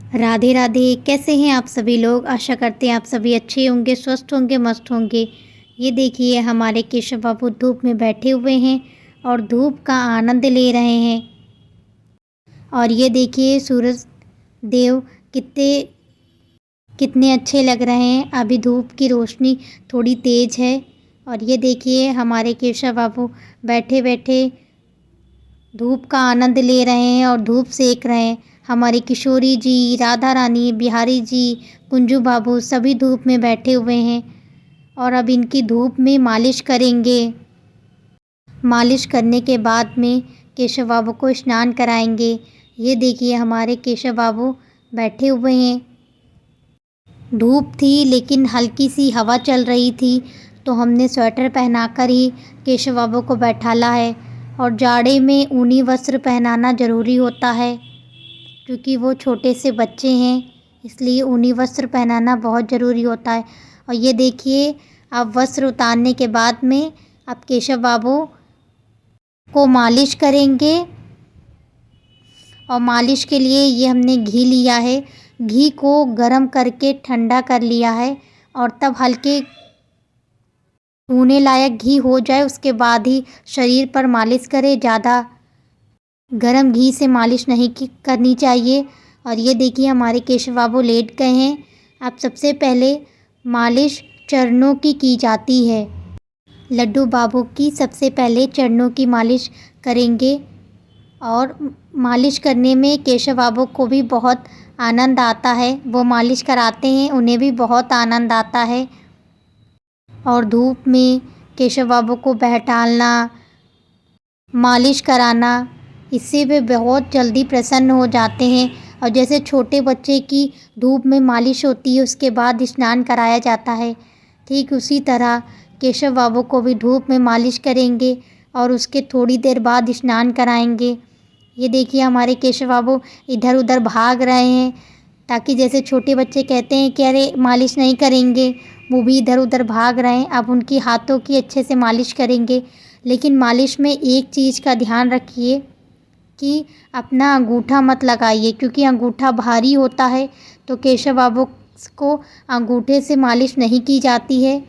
राधे राधे। कैसे हैं आप सभी लोग? आशा करते हैं आप सभी अच्छे होंगे, स्वस्थ होंगे, मस्त होंगे। ये देखिए हमारे केशव बाबू धूप में बैठे हुए हैं और धूप का आनंद ले रहे हैं। और ये देखिए सूरज देव कितने कितने अच्छे लग रहे हैं। अभी धूप की रोशनी थोड़ी तेज़ है और ये देखिए हमारे केशव बाबू बैठे बैठे धूप का आनंद ले रहे हैं और धूप सेक रहे हैं। हमारी किशोरी जी, राधा रानी, बिहारी जी, कुंजू बाबू सभी धूप में बैठे हुए हैं और अब इनकी धूप में मालिश करेंगे। मालिश करने के बाद में केशव बाबू को स्नान कराएंगे। ये देखिए हमारे केशव बाबू बैठे हुए हैं। धूप थी लेकिन हल्की सी हवा चल रही थी तो हमने स्वेटर पहनाकर ही केशव बाबू को बैठाला है। और जाड़े में ऊनी वस्त्र पहनाना ज़रूरी होता है क्योंकि वो छोटे से बच्चे हैं, इसलिए ऊनी वस्त्र पहनाना बहुत ज़रूरी होता है। और ये देखिए अब वस्त्र उतारने के बाद में अब केशव बाबू को मालिश करेंगे। और मालिश के लिए ये हमने घी लिया है, घी को गरम करके ठंडा कर लिया है और तब हल्के छूने लायक घी हो जाए उसके बाद ही शरीर पर मालिश करें। ज़्यादा गरम घी से मालिश नहीं करनी चाहिए। और ये देखिए हमारे केशव बाबू लेट गए हैं। अब सबसे पहले मालिश चरणों की जाती है। लड्डू बाबू की सबसे पहले चरणों की मालिश करेंगे और मालिश करने में केशव बाबू को भी बहुत आनंद आता है। वो मालिश कराते हैं, उन्हें भी बहुत आनंद आता है। और धूप में केशव बाबू को बहटालना, मालिश कराना, इससे वे बहुत जल्दी प्रसन्न हो जाते हैं। और जैसे छोटे बच्चे की धूप में मालिश होती है उसके बाद स्नान कराया जाता है, ठीक उसी तरह केशव बाबू को भी धूप में मालिश करेंगे और उसके थोड़ी देर बाद स्नान कराएंगे। ये देखिए हमारे केशव बाबू इधर उधर भाग रहे हैं ताकि जैसे छोटे बच्चे कहते हैं कि अरे मालिश नहीं करेंगे, वो भी इधर उधर भाग रहे हैं। अब उनकी हाथों की अच्छे से मालिश करेंगे, लेकिन मालिश में एक चीज़ का ध्यान रखिए कि अपना अंगूठा मत लगाइए क्योंकि अंगूठा भारी होता है तो केशव बाबू को अंगूठे से मालिश नहीं की जाती है।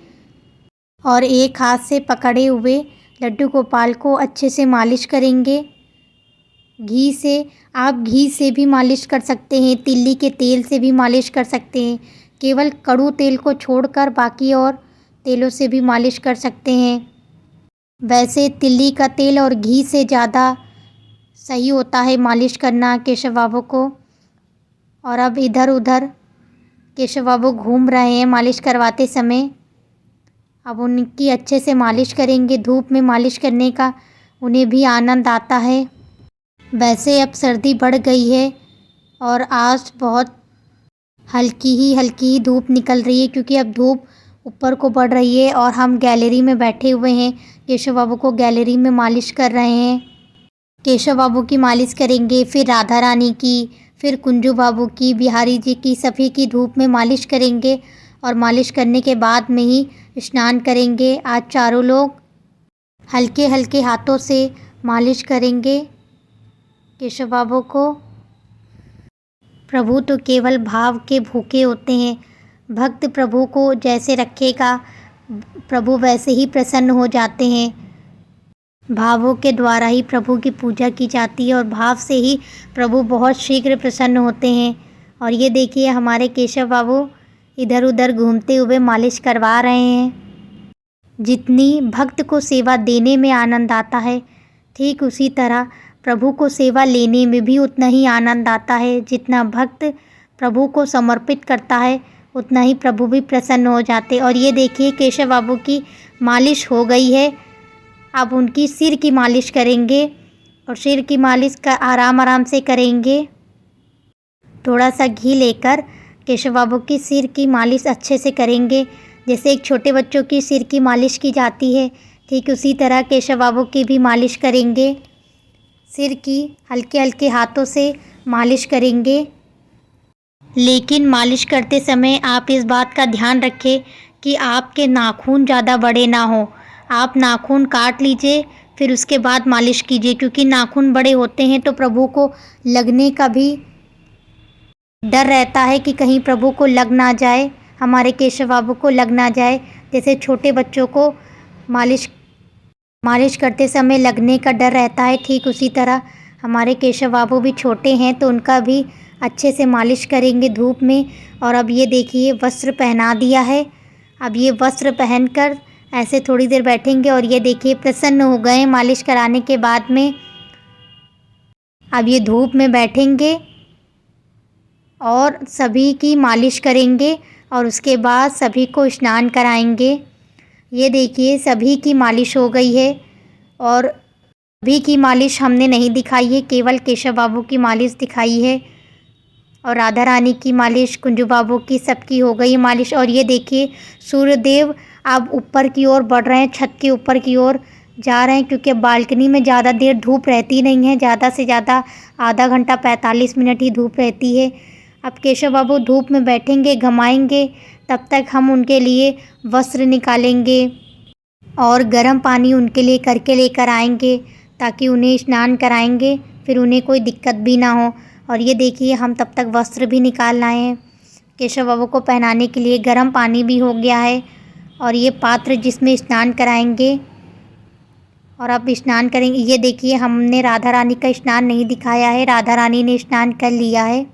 और एक हाथ से पकड़े हुए लड्डू गोपाल को अच्छे से मालिश करेंगे घी से। आप घी से भी मालिश कर सकते हैं, तिल्ली के तेल से भी मालिश कर सकते हैं। केवल कड़ू तेल को छोड़कर बाकी और तेलों से भी मालिश कर सकते हैं। वैसे तिल्ली का तेल और घी से ज़्यादा सही होता है मालिश करना केशव बाबू को। और अब इधर उधर केशव बाबू घूम रहे हैं मालिश करवाते समय। अब उनकी अच्छे से मालिश करेंगे। धूप में मालिश करने का उन्हें भी आनंद आता है। वैसे अब सर्दी बढ़ गई है और आज बहुत हल्की ही धूप निकल रही है क्योंकि अब धूप ऊपर को बढ़ रही है और हम गैलरी में बैठे हुए हैं। केशव बाबू को गैलरी में मालिश कर रहे हैं। केशव बाबू की मालिश करेंगे, फिर राधा रानी की, फिर कुंजू बाबू की, बिहारी जी की, सभी की धूप में मालिश करेंगे। और मालिश करने के बाद में ही स्नान करेंगे। आज चारों लोग हल्के हल्के हाथों से मालिश करेंगे केशव बाबू को। प्रभु तो केवल भाव के भूखे होते हैं। भक्त प्रभु को जैसे रखेगा प्रभु वैसे ही प्रसन्न हो जाते हैं। भावों के द्वारा ही प्रभु की पूजा की जाती है और भाव से ही प्रभु बहुत शीघ्र प्रसन्न होते हैं। और ये देखिए हमारे केशव बाबू इधर उधर घूमते हुए मालिश करवा रहे हैं। जितनी भक्त को सेवा देने में आनंद आता है, ठीक उसी तरह प्रभु को सेवा लेने में भी उतना ही आनंद आता है। जितना भक्त प्रभु को समर्पित करता है उतना ही प्रभु भी प्रसन्न हो जाते। और ये देखिए केशव बाबू की मालिश हो गई है। अब उनकी सिर की मालिश करेंगे और सिर की मालिश का आराम से करेंगे। थोड़ा सा घी लेकर केशव बाबू की सिर की मालिश अच्छे से करेंगे। जैसे एक छोटे बच्चों की सिर की मालिश की जाती है, ठीक उसी तरह केशव बाबू की भी मालिश करेंगे। सिर की हल्के हल्के हाथों से मालिश करेंगे। लेकिन मालिश करते समय आप इस बात का ध्यान रखें कि आपके नाखून ज़्यादा बड़े ना हो। आप नाखून काट लीजिए फिर उसके बाद मालिश कीजिए क्योंकि नाखून बड़े होते हैं तो प्रभु को लगने का भी डर रहता है कि कहीं प्रभु को लग ना जाए, हमारे केशव बाबू को लग ना जाए। जैसे छोटे बच्चों को मालिश करते समय लगने का डर रहता है, ठीक उसी तरह हमारे केशव बाबू भी छोटे हैं तो उनका भी अच्छे से मालिश करेंगे धूप में। और अब ये देखिए वस्त्र पहना दिया है। अब ये वस्त्र पहनकर ऐसे थोड़ी देर बैठेंगे और ये देखिए प्रसन्न हो गए मालिश कराने के बाद में। अब ये धूप में बैठेंगे और सभी की मालिश करेंगे और उसके बाद सभी को स्नान कराएंगे। ये देखिए सभी की मालिश हो गई है और सभी की मालिश हमने नहीं दिखाई है, केवल केशव बाबू की मालिश दिखाई है। और राधा रानी की मालिश, कुंजू बाबू की, सबकी हो गई मालिश। और ये देखिए सूर्यदेव अब ऊपर की ओर बढ़ रहे हैं, छत के ऊपर की ओर जा रहे हैं क्योंकि बालकनी में ज़्यादा देर धूप रहती नहीं है, ज़्यादा से ज़्यादा आधा घंटा 45 मिनट ही धूप रहती है। अब केशव बाबू धूप में बैठेंगे, घमाएंगे, तब तक हम उनके लिए वस्त्र निकालेंगे और गर्म पानी उनके लिए करके लेकर आएंगे ताकि उन्हें स्नान कराएंगे, फिर उन्हें कोई दिक्कत भी ना हो। और ये देखिए हम तब तक वस्त्र भी निकाल लाए हैं, केशव बाबू को पहनाने के लिए गर्म पानी भी हो गया है। और ये पात्र जिसमें स्नान कराएंगे और अब स्नान करेंगे। ये देखिए हमने राधा रानी का स्नान नहीं दिखाया है, राधा रानी ने स्नान कर लिया है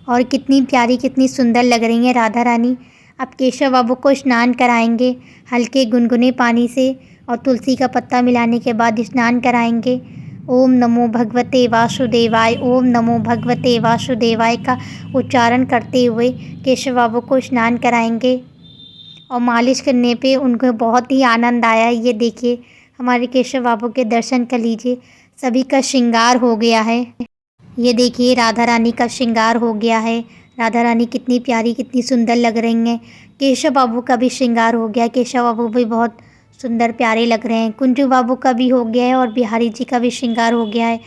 और कितनी प्यारी कितनी सुंदर लग रही हैं राधा रानी। अब केशव बाबू को स्नान कराएंगे हल्के गुनगुने पानी से और तुलसी का पत्ता मिलाने के बाद स्नान कराएंगे। ओम नमो भगवते वासुदेवाय, ओम नमो भगवते वासुदेवाय का उच्चारण करते हुए केशव बाबू को स्नान कराएंगे और मालिश करने पे उनको बहुत ही आनंद आया। ये देखिए हमारे केशव बाबू के दर्शन कर लीजिए, सभी का श्रृंगार हो गया है। ये देखिए राधा रानी का श्रृंगार हो गया है, राधा रानी कितनी प्यारी कितनी सुंदर लग रही हैं। केशव बाबू का भी श्रृंगार हो गया, केशव बाबू भी बहुत सुंदर प्यारे लग रहे हैं। कुंजू बाबू का भी हो गया है और बिहारी जी का भी श्रृंगार हो गया है।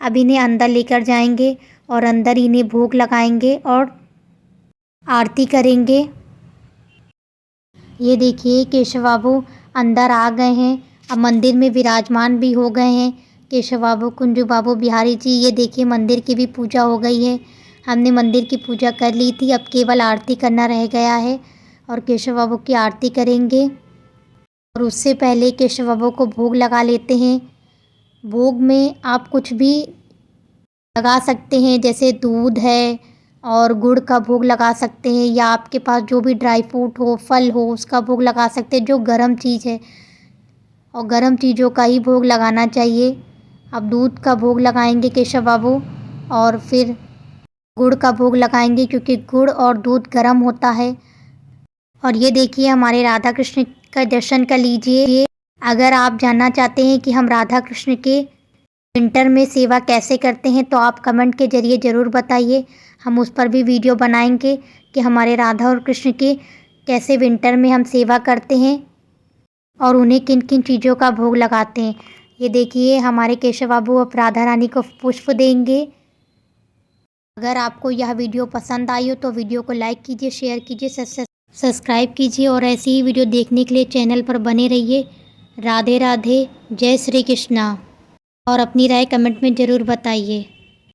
अब इन्हें अंदर लेकर जाएंगे और अंदर इन्हें भोग लगाएंगे और आरती करेंगे। ये देखिए केशव बाबू अंदर आ गए हैं, अब मंदिर में विराजमान भी हो गए हैं केशव बाबू, कुंजू बाबू, बिहारी जी। ये देखिए मंदिर की भी पूजा हो गई है, हमने मंदिर की पूजा कर ली थी, अब केवल आरती करना रह गया है और केशव बाबू की आरती करेंगे। और उससे पहले केशव बाबू को भोग लगा लेते हैं। भोग में आप कुछ भी लगा सकते हैं, जैसे दूध है और गुड़ का भोग लगा सकते हैं, या आपके पास जो भी ड्राई फ्रूट हो, फल हो, उसका भोग लगा सकते हैं, जो गर्म चीज़ है। और गर्म चीज़ों का ही भोग लगाना चाहिए। अब दूध का भोग लगाएंगे केशव बाबू और फिर गुड़ का भोग लगाएंगे क्योंकि गुड़ और दूध गर्म होता है। और ये देखिए हमारे राधा कृष्ण का दर्शन कर लीजिए। अगर आप जानना चाहते हैं कि हम राधा कृष्ण के विंटर में सेवा कैसे करते हैं तो आप कमेंट के ज़रिए ज़रूर बताइए, हम उस पर भी वीडियो बनाएंगे कि हमारे राधा और कृष्ण के कैसे विंटर में हम सेवा करते हैं और उन्हें किन किन चीज़ों का भोग लगाते हैं। ये देखिए हमारे केशव बाबू अब राधा रानी को पुष्प देंगे। अगर आपको यह वीडियो पसंद आई हो तो वीडियो को लाइक कीजिए, शेयर कीजिए, सब्सक्राइब कीजिए और ऐसी ही वीडियो देखने के लिए चैनल पर बने रहिए। राधे राधे, जय श्री कृष्णा। और अपनी राय कमेंट में ज़रूर बताइए।